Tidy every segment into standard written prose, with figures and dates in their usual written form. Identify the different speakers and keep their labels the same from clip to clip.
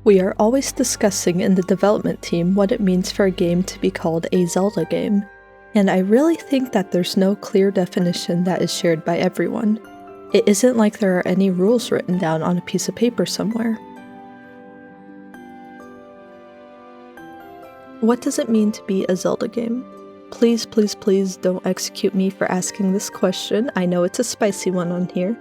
Speaker 1: We are always discussing in the development team what it means for a game to be called a Zelda game, and I really think that there's no clear definition that is shared by everyone. It isn't like there are any rules written down on a piece of paper somewhere. What does it mean to be a Zelda game? Please, please, please don't execute me for asking this question. I know it's a spicy one on here.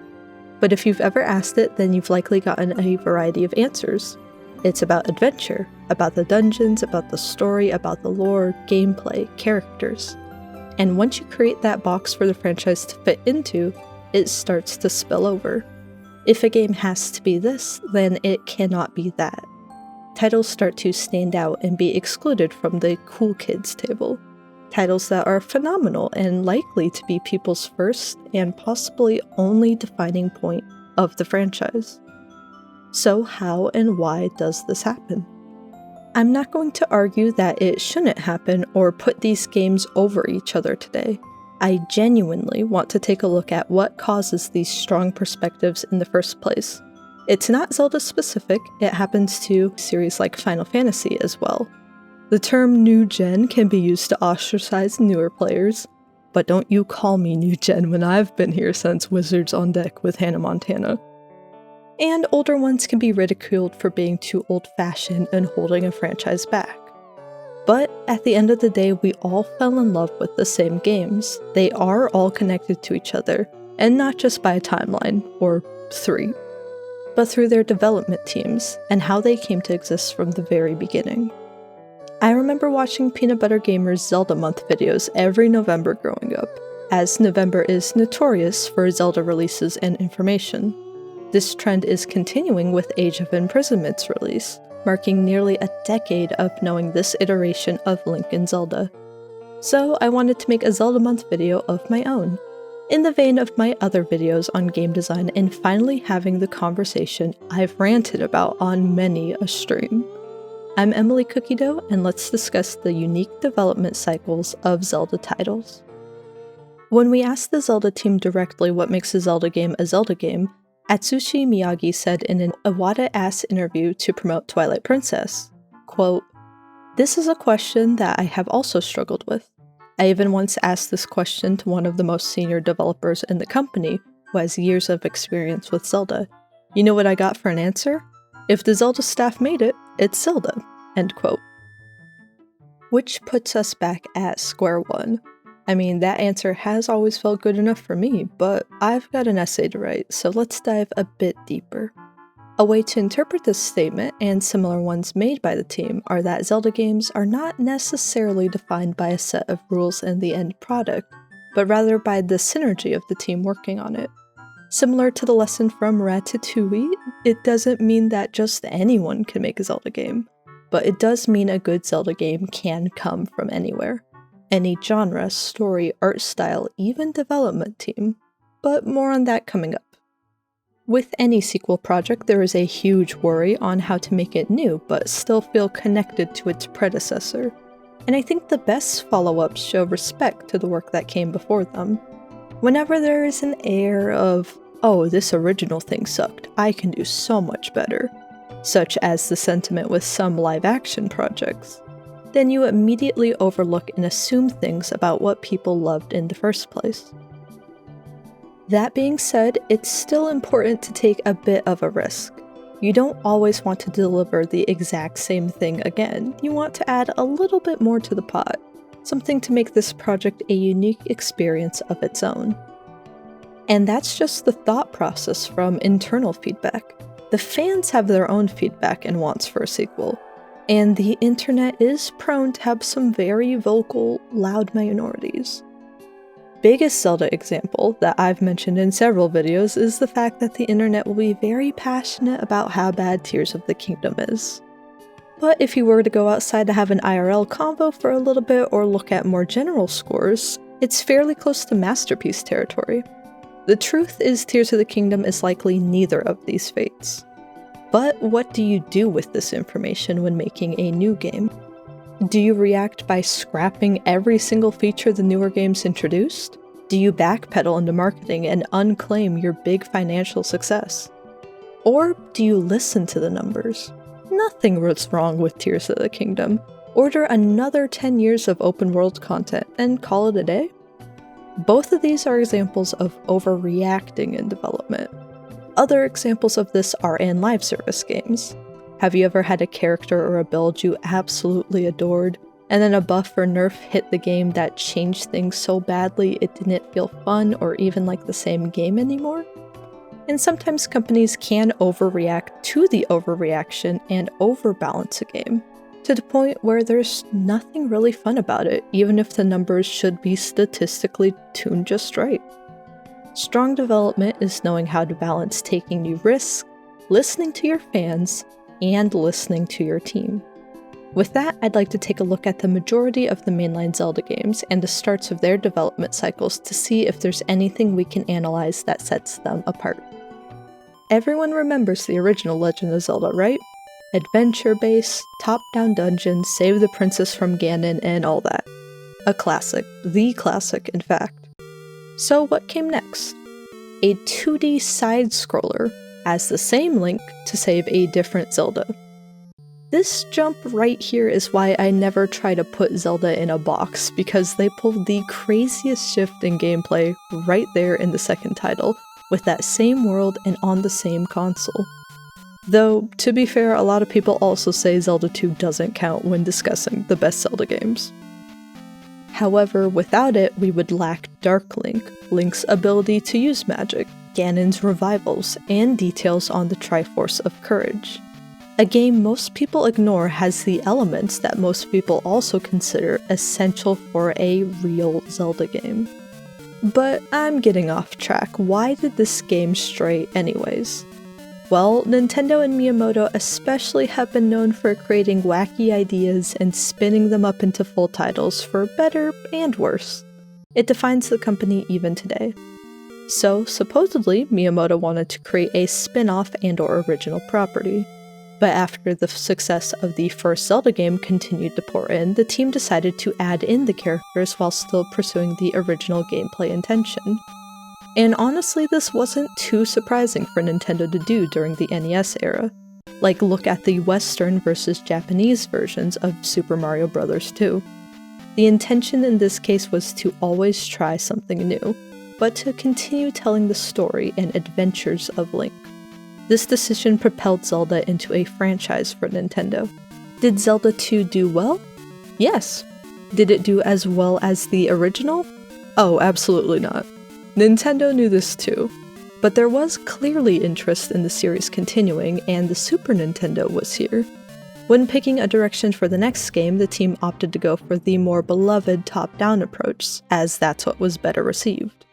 Speaker 1: But if you've ever asked it, then you've likely gotten a variety of answers. It's about adventure, about the dungeons, about the story, about the lore, gameplay, characters. And once you create that box for the franchise to fit into, it starts to spill over. If a game has to be this, then it cannot be that. Titles start to stand out and be excluded from the cool kids table. Titles that are phenomenal and likely to be people's first and possibly only defining point of the franchise. So how and why does this happen? I'm not going to argue that it shouldn't happen or put these games over each other today. I genuinely want to take a look at what causes these strong perspectives in the first place. It's not Zelda specific, it happens to series like Final Fantasy as well. The term new gen can be used to ostracize newer players, but don't you call me new gen when I've been here since Wizards on Deck with Hannah Montana. And older ones can be ridiculed for being too old-fashioned and holding a franchise back. But at the end of the day, we all fell in love with the same games. They are all connected to each other, and not just by a timeline, or 3, but through their development teams and how they came to exist from the very beginning. I remember watching PeanutButterGamer's Zelda Month videos every November growing up, as November is notorious for Zelda releases and information. This trend is continuing with Age of Imprisonment's release, marking nearly a decade of knowing this iteration of Link and Zelda. So I wanted to make a Zelda Month video of my own, in the vein of my other videos on game design and finally having the conversation I've ranted about on many a stream. I'm Emily Cookie Dough, and let's discuss the unique development cycles of Zelda titles. When we asked the Zelda team directly what makes a Zelda game, Atsushi Miyagi said in an Iwata-ass interview to promote Twilight Princess, quote, "This is a question that I have also struggled with. I even once asked this question to one of the most senior developers in the company who has years of experience with Zelda. You know what I got for an answer? If the Zelda staff made it, it's Zelda." End quote. Which puts us back at square one. I mean, that answer has always felt good enough for me, but I've got an essay to write, so let's dive a bit deeper. A way to interpret this statement, and similar ones made by the team, are that Zelda games are not necessarily defined by a set of rules in the end product, but rather by the synergy of the team working on it. Similar to the lesson from Ratatouille, it doesn't mean that just anyone can make a Zelda game, but it does mean a good Zelda game can come from anywhere. Any genre, story, art style, even development team. But more on that coming up. With any sequel project, there is a huge worry on how to make it new, but still feel connected to its predecessor. And I think the best follow-ups show respect to the work that came before them. Whenever there is an air of, oh, this original thing sucked, I can do so much better, such as the sentiment with some live-action projects, then you immediately overlook and assume things about what people loved in the first place. That being said, it's still important to take a bit of a risk. You don't always want to deliver the exact same thing again. You want to add a little bit more to the pot, something to make this project a unique experience of its own. And that's just the thought process from internal feedback. The fans have their own feedback and wants for a sequel. And the internet is prone to have some very vocal, loud minorities. Biggest Zelda example that I've mentioned in several videos is the fact that the internet will be very passionate about how bad Tears of the Kingdom is. But if you were to go outside to have an IRL convo for a little bit or look at more general scores, it's fairly close to masterpiece territory. The truth is Tears of the Kingdom is likely neither of these fates. But what do you do with this information when making a new game? Do you react by scrapping every single feature the newer games introduced? Do you backpedal into marketing and unclaim your big financial success? Or do you listen to the numbers? nothing was wrong with Tears of the Kingdom. Order another 10 years of open world content and call it a day? Both of these are examples of overreacting in development. Other examples of this are in live service games. Have you ever had a character or a build you absolutely adored, and then a buff or nerf hit the game that changed things so badly it didn't feel fun or even like the same game anymore? And sometimes companies can overreact to the overreaction and overbalance a game, to the point where there's nothing really fun about it, even if the numbers should be statistically tuned just right. Strong development is knowing how to balance taking new risks, listening to your fans, and listening to your team. With that, I'd like to take a look at the majority of the mainline Zelda games and the starts of their development cycles to see if there's anything we can analyze that sets them apart. Everyone remembers the original Legend of Zelda, right? Adventure-based, top-down dungeons, save the princess from Ganon, and all that. A classic. The classic, in fact. So what came next? A 2D side-scroller as the same Link to save a different Zelda. This jump right here is why I never try to put Zelda in a box, because they pulled the craziest shift in gameplay right there in the second title, with that same world and on the same console. Though, to be fair, a lot of people also say Zelda 2 doesn't count when discussing the best Zelda games. However, without it, we would lack Dark Link, Link's ability to use magic, Ganon's revivals, and details on the Triforce of Courage. A game most people ignore has the elements that most people also consider essential for a real Zelda game. But I'm getting off track. Why did this game stray anyways? Well, Nintendo and Miyamoto especially have been known for creating wacky ideas and spinning them up into full titles for better and worse. It defines the company even today. So, supposedly, Miyamoto wanted to create a spin-off and/or original property. But after the success of the first Zelda game continued to pour in, the team decided to add in the characters while still pursuing the original gameplay intention. And honestly, this wasn't too surprising for Nintendo to do during the NES era. Like, look at the Western versus Japanese versions of Super Mario Bros. 2. The intention in this case was to always try something new, but to continue telling the story and adventures of Link. This decision propelled Zelda into a franchise for Nintendo. Did Zelda 2 do well? Yes. Did it do as well as the original? Oh, absolutely not. Nintendo knew this too. But there was clearly interest in the series continuing, and the Super Nintendo was here. When picking a direction for the next game, the team opted to go for the more beloved top-down approach, as that's what was better received.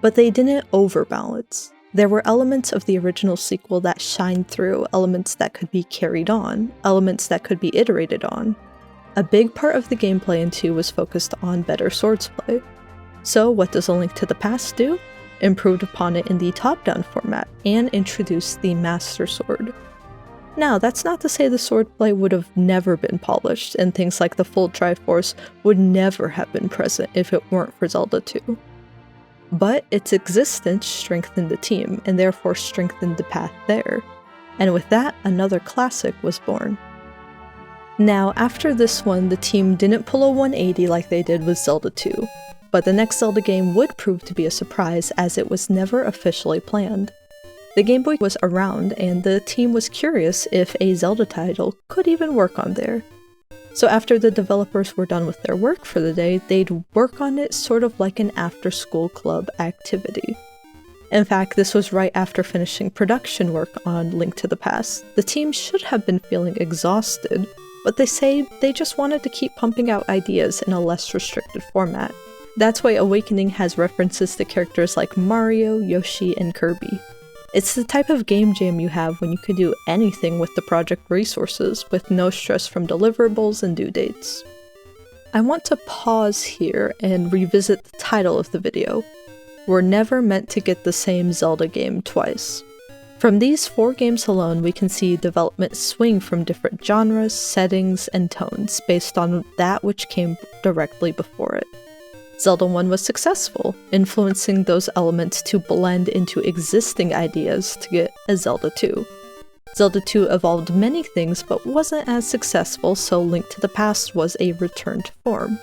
Speaker 1: But they didn't overbalance. There were elements of the original sequel that shined through, elements that could be carried on, elements that could be iterated on. A big part of the gameplay in 2 was focused on better swordsplay. So what does A Link to the Past do? Improved upon it in the top-down format, and introduced the Master Sword. Now, that's not to say the swordplay would have never been polished, and things like the full Triforce would never have been present if it weren't for Zelda 2. But its existence strengthened the team, and therefore strengthened the path there. And with that, another classic was born. Now, after this one, the team didn't pull a 180 like they did with Zelda 2, but the next Zelda game would prove to be a surprise as it was never officially planned. The Game Boy was around, and the team was curious if a Zelda title could even work on there. So after the developers were done with their work for the day, they'd work on it sort of like an after-school club activity. In fact, this was right after finishing production work on Link to the Past. The team should have been feeling exhausted, but they say they just wanted to keep pumping out ideas in a less restricted format. That's why Awakening has references to characters like Mario, Yoshi, and Kirby. It's the type of game jam you have when you can do anything with the project resources, with no stress from deliverables and due dates. I want to pause here and revisit the title of the video. We're never meant to get the same Zelda game twice. From these 4 games alone, we can see development swing from different genres, settings, and tones based on that which came directly before it. Zelda 1 was successful, influencing those elements to blend into existing ideas to get a Zelda 2. Zelda 2 evolved many things but wasn't as successful, so Link to the Past was a return to form.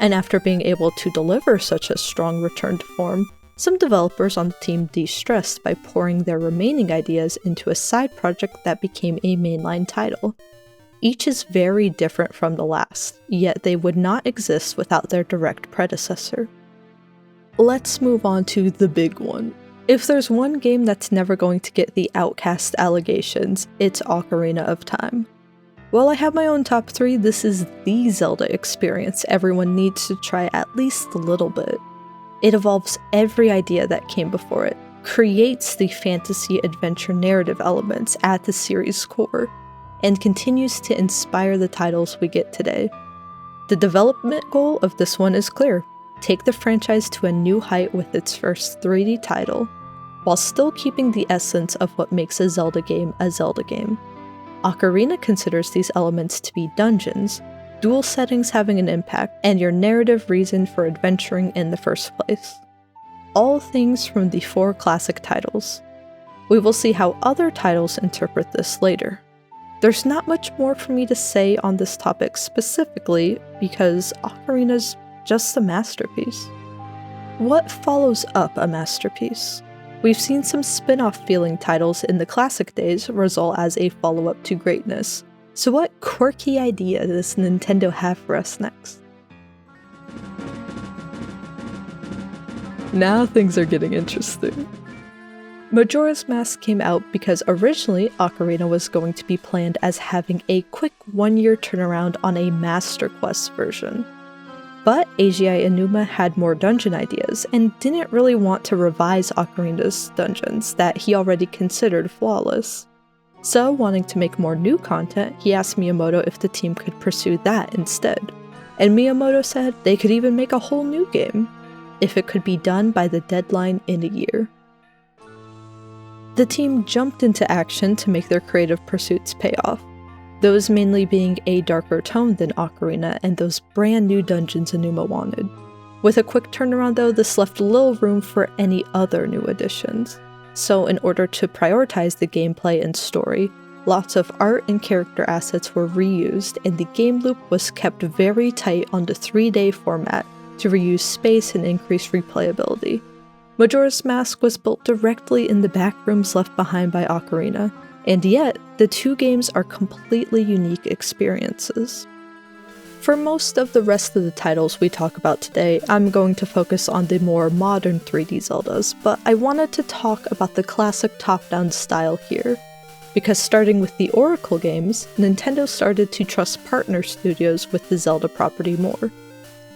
Speaker 1: And after being able to deliver such a strong return to form, some developers on the team de-stressed by pouring their remaining ideas into a side project that became a mainline title. Each is very different from the last, yet they would not exist without their direct predecessor. Let's move on to the big one. If there's one game that's never going to get the outcast allegations, it's Ocarina of Time. While I have my own top 3, this is the Zelda experience everyone needs to try at least a little bit. It evolves every idea that came before it, creates the fantasy adventure narrative elements at the series' core, and continues to inspire the titles we get today. The development goal of this one is clear: take the franchise to a new height with its first 3D title, while still keeping the essence of what makes a Zelda game a Zelda game. Ocarina considers these elements to be dungeons, dual settings having an impact, and your narrative reason for adventuring in the first place. All things from the 4 classic titles. We will see how other titles interpret this later. There's not much more for me to say on this topic specifically, because Ocarina's just a masterpiece. What follows up a masterpiece? We've seen some spin-off feeling titles in the classic days result as a follow-up to greatness. So what quirky idea does Nintendo have for us next? Now things are getting interesting. Majora's Mask came out because originally Ocarina was going to be planned as having a quick 1-year turnaround on a Master Quest version. But Eiji Aonuma had more dungeon ideas and didn't really want to revise Ocarina's dungeons that he already considered flawless. So, wanting to make more new content, he asked Miyamoto if the team could pursue that instead. And Miyamoto said they could even make a whole new game, if it could be done by the deadline in a year. The team jumped into action to make their creative pursuits pay off, those mainly being a darker tone than Ocarina and those brand new dungeons Aonuma wanted. With a quick turnaround though, this left little room for any other new additions. So in order to prioritize the gameplay and story, lots of art and character assets were reused, and the game loop was kept very tight on the 3-day format to reuse space and increase replayability. Majora's Mask was built directly in the backrooms left behind by Ocarina, and yet the 2 games are completely unique experiences. For most of the rest of the titles we talk about today, I'm going to focus on the more modern 3D Zeldas, but I wanted to talk about the classic top-down style here, because starting with the Oracle games, Nintendo started to trust partner studios with the Zelda property more.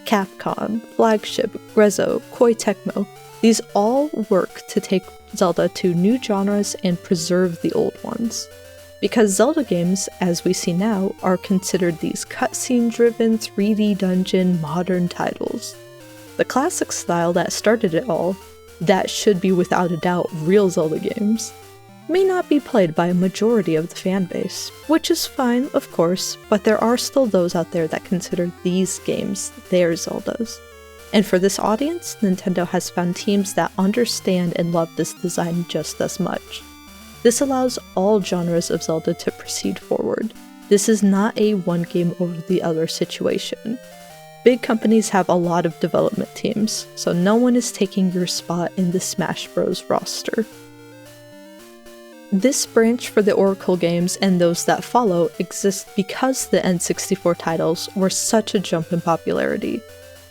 Speaker 1: Capcom, Flagship, Grezzo, Koei Tecmo, these all work to take Zelda to new genres and preserve the old ones. Because Zelda games, as we see now, are considered these cutscene-driven 3D dungeon modern titles. The classic style that started it all, that should be without a doubt real Zelda games, may not be played by a majority of the fanbase, which is fine, of course, but there are still those out there that consider these games their Zeldas. And for this audience, Nintendo has found teams that understand and love this design just as much. This allows all genres of Zelda to proceed forward. This is not a one game over the other situation. Big companies have a lot of development teams, so no one is taking your spot in the Smash Bros. Roster. This branch for the Oracle games and those that follow exists because the N64 titles were such a jump in popularity.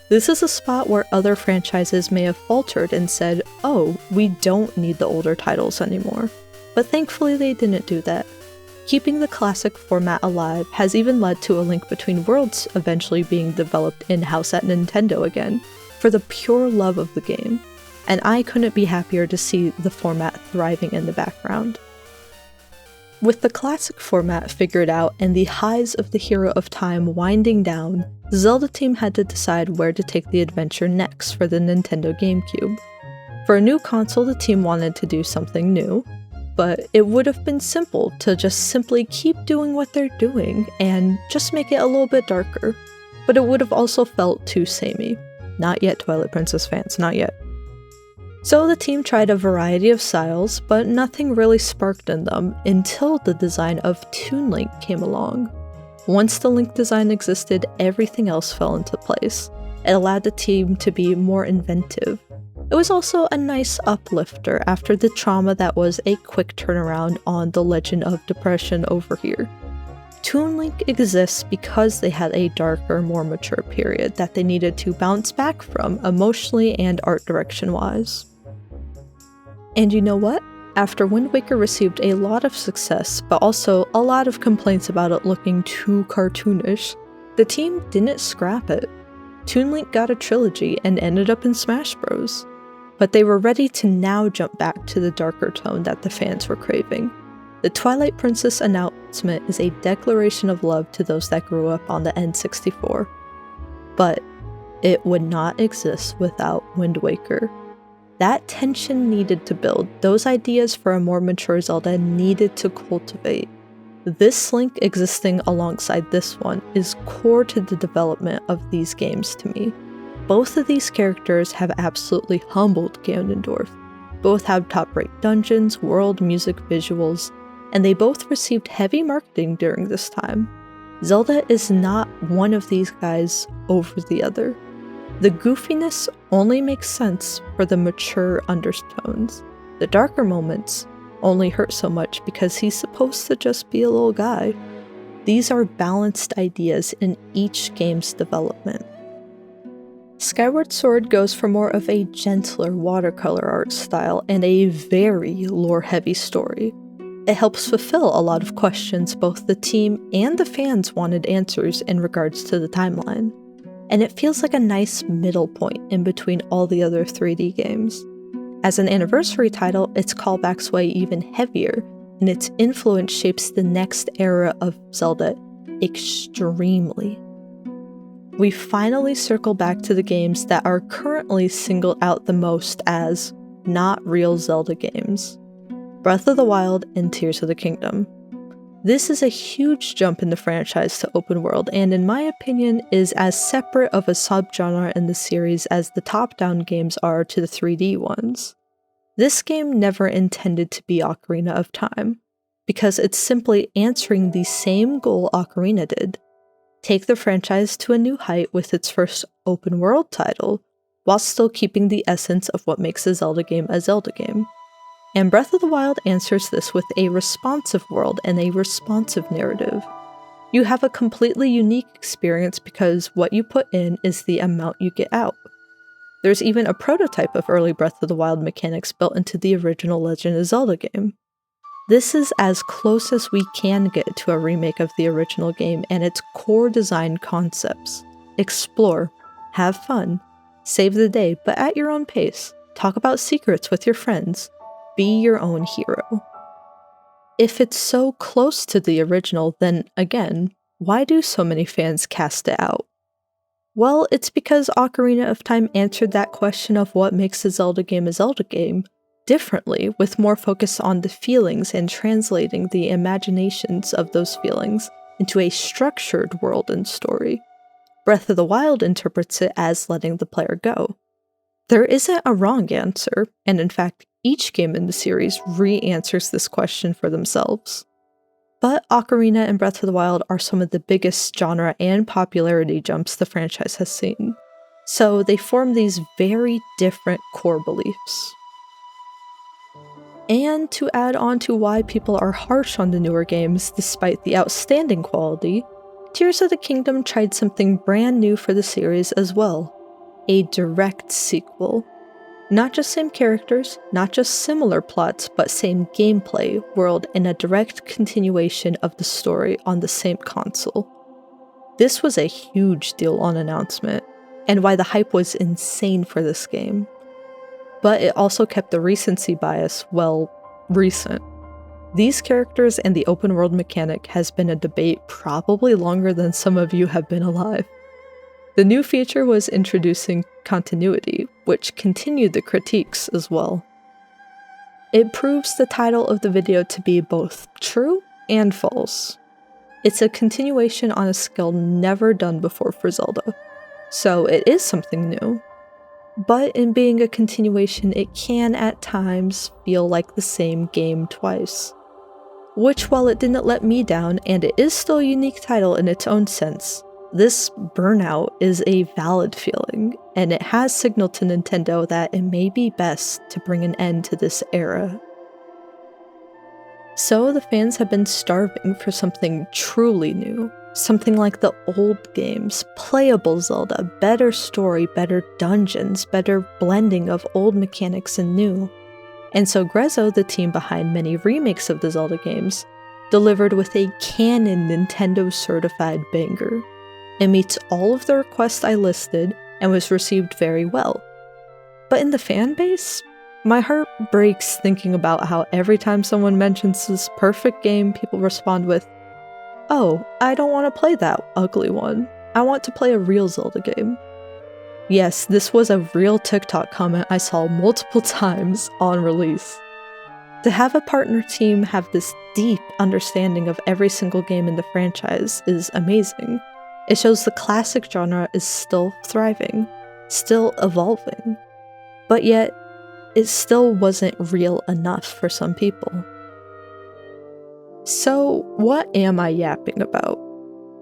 Speaker 1: This is a spot where other franchises may have faltered and said, oh, we don't need the older titles anymore. But thankfully they didn't do that. Keeping the classic format alive has even led to A Link Between Worlds eventually being developed in-house at Nintendo again, for the pure love of the game, and I couldn't be happier to see the format thriving in the background. With the classic format figured out and the highs of the Hero of Time winding down, the Zelda team had to decide where to take the adventure next for the Nintendo GameCube. For a new console, the team wanted to do something new, but it would have been simple to just simply keep doing what they're doing and just make it a little bit darker. But it would have also felt too samey. Not yet, Twilight Princess fans, not yet. So the team tried a variety of styles, but nothing really sparked in them until the design of Toon Link came along. Once the Link design existed, everything else fell into place. It allowed the team to be more inventive. It was also a nice uplifter after the trauma that was a quick turnaround on the Legend of Depression over here. Toon Link exists because they had a darker, more mature period that they needed to bounce back from emotionally and art direction wise. And you know what? After Wind Waker received a lot of success, but also a lot of complaints about it looking too cartoonish, the team didn't scrap it. Toon Link got a trilogy and ended up in Smash Bros. But they were ready to now jump back to the darker tone that the fans were craving. The Twilight Princess announcement is a declaration of love to those that grew up on the N64. But it would not exist without Wind Waker. That tension needed to build, those ideas for a more mature Zelda needed to cultivate. This Link existing alongside this one is core to the development of these games to me. Both of these characters have absolutely humbled Ganondorf. Both have top-rate dungeons, world, music, visuals, and they both received heavy marketing during this time. Zelda is not one of these guys over the other. The goofiness only makes sense for the mature undertones. The darker moments only hurt so much because he's supposed to just be a little guy. These are balanced ideas in each game's development. Skyward Sword goes for more of a gentler watercolor art style and a very lore-heavy story. It helps fulfill a lot of questions both the team and the fans wanted answers in regards to the timeline. And it feels like a nice middle point in between all the other 3D games. As an anniversary title, its callbacks weigh even heavier, and its influence shapes the next era of Zelda extremely. We finally circle back to the games that are currently singled out the most as not real Zelda games: Breath of the Wild and Tears of the Kingdom. This is a huge jump in the franchise to open world, and in my opinion is as separate of a subgenre in the series as the top-down games are to the 3D ones. This game never intended to be Ocarina of Time, because it's simply answering the same goal Ocarina did: take the franchise to a new height with its first open world title, while still keeping the essence of what makes a Zelda game a Zelda game. And Breath of the Wild answers this with a responsive world and a responsive narrative. You have a completely unique experience because what you put in is the amount you get out. There's even a prototype of early Breath of the Wild mechanics built into the original Legend of Zelda game. This is as close as we can get to a remake of the original game and its core design concepts. Explore, have fun, save the day, but at your own pace. Talk about secrets with your friends. Be your own hero. If it's so close to the original, then again, why do so many fans cast it out? Well, it's because Ocarina of Time answered that question of what makes a Zelda game differently, with more focus on the feelings and translating the imaginations of those feelings into a structured world and story. Breath of the Wild interprets it as letting the player go. There isn't a wrong answer, and in fact, each game in the series re-answers this question for themselves. But Ocarina and Breath of the Wild are some of the biggest genre and popularity jumps the franchise has seen, so they form these very different core beliefs. And to add on to why people are harsh on the newer games despite the outstanding quality, Tears of the Kingdom tried something brand new for the series as well: a direct sequel. Not just same characters, not just similar plots, but same gameplay, world, and a direct continuation of the story on the same console. This was a huge deal on announcement, and why the hype was insane for this game. But it also kept the recency bias, well, recent. These characters and the open world mechanic has been a debate probably longer than some of you have been alive. The new feature was introducing continuity, which continued the critiques as well. It proves the title of the video to be both true and false. It's a continuation on a scale never done before for Zelda, so it is something new. but in being a continuation, it can at times feel like the same game twice. Which, while it didn't let me down, and it is still a unique title in its own sense, this burnout is a valid feeling, and it has signaled to Nintendo that it may be best to bring an end to this era. So the fans have been starving for something truly new, something like the old games, playable Zelda, better story, better dungeons, better blending of old mechanics and new. And so Grezzo, the team behind many remakes of the Zelda games, delivered with a canon Nintendo-certified banger. It meets all of the requests I listed and was received very well. But in the fan base, my heart breaks thinking about how every time someone mentions this perfect game, people respond with, "Oh, I don't want to play that ugly one. I want to play a real Zelda game." Yes, this was a real TikTok comment I saw multiple times on release. To have a partner team have this deep understanding of every single game in the franchise is amazing. It shows the classic genre is still thriving, still evolving, but yet it still wasn't real enough for some people. So, what am I yapping about?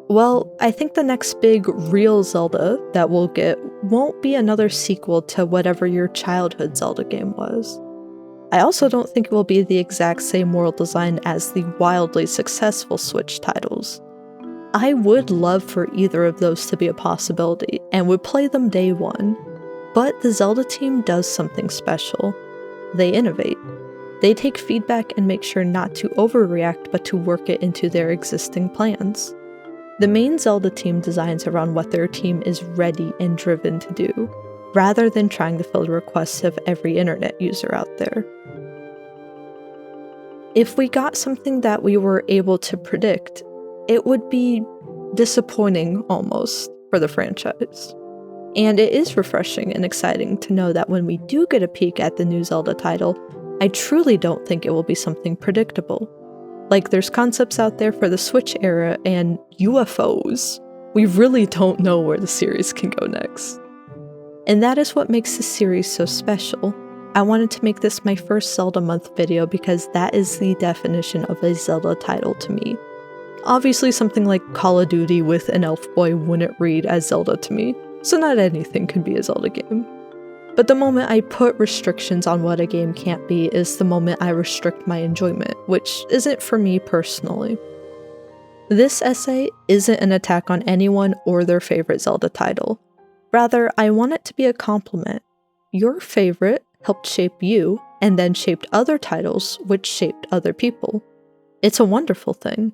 Speaker 1: Well, I think the next big real Zelda that we'll get won't be another sequel to whatever your childhood Zelda game was. I also don't think it will be the exact same world design as the wildly successful Switch titles. I would love for either of those to be a possibility, and would play them day one, but the Zelda team does something special. They innovate. They take feedback and make sure not to overreact but to work it into their existing plans. The main Zelda team designs around what their team is ready and driven to do, rather than trying to fill the requests of every internet user out there. If we got something that we were able to predict, it would be disappointing almost for the franchise. And it is refreshing and exciting to know that when we do get a peek at the new Zelda title, I truly don't think it will be something predictable. Like, there's concepts out there for the Switch era and UFOs. We really don't know where the series can go next. And that is what makes this series so special. I wanted to make this my first Zelda month video because that is the definition of a Zelda title to me. Obviously something like Call of Duty with an elf boy wouldn't read as Zelda to me, so not anything can be a Zelda game. But the moment I put restrictions on what a game can't be is the moment I restrict my enjoyment, which isn't for me personally. This essay isn't an attack on anyone or their favorite Zelda title. Rather, I want it to be a compliment. Your favorite helped shape you, and then shaped other titles which shaped other people. It's a wonderful thing.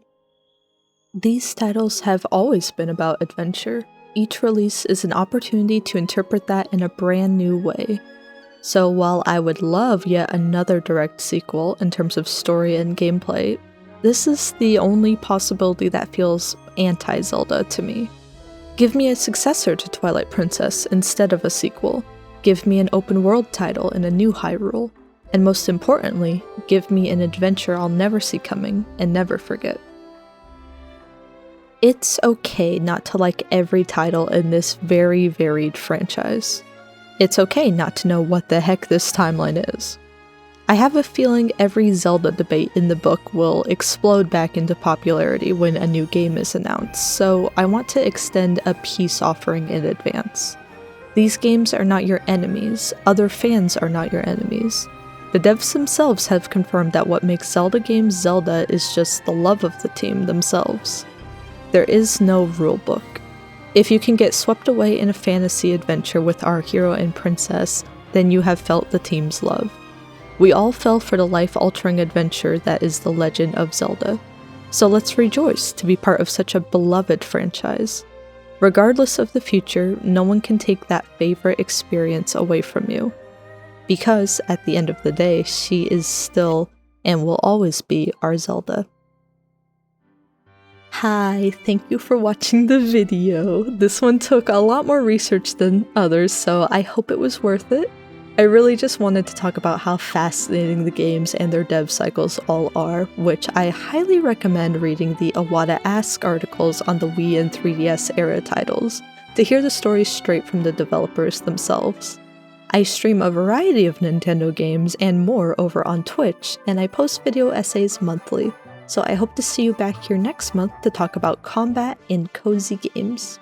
Speaker 1: These titles have always been about adventure. Each release is an opportunity to interpret that in a brand new way. So while I would love yet another direct sequel in terms of story and gameplay, this is the only possibility that feels anti-Zelda to me. Give me a successor to Twilight Princess instead of a sequel. Give me an open world title in a new Hyrule. And most importantly, give me an adventure I'll never see coming and never forget. It's okay not to like every title in this very varied franchise. It's okay not to know what the heck this timeline is. I have a feeling every Zelda debate in the book will explode back into popularity when a new game is announced, so I want to extend a peace offering in advance. These games are not your enemies, other fans are not your enemies. The devs themselves have confirmed that what makes Zelda games Zelda is just the love of the team themselves. There is no rulebook. If you can get swept away in a fantasy adventure with our hero and princess, then you have felt the team's love. We all fell for the life-altering adventure that is the Legend of Zelda. So let's rejoice to be part of such a beloved franchise. Regardless of the future, no one can take that favorite experience away from you. Because, at the end of the day, she is still, and will always be, our Zelda. Hi, thank you for watching the video. This one took a lot more research than others, so I hope it was worth it. I really just wanted to talk about how fascinating the games and their dev cycles all are, which I highly recommend reading the Iwata Ask articles on the Wii and 3DS era titles, to hear the stories straight from the developers themselves. I stream a variety of Nintendo games and more over on Twitch, and I post video essays monthly, so I hope to see you back here next month to talk about combat in cozy games.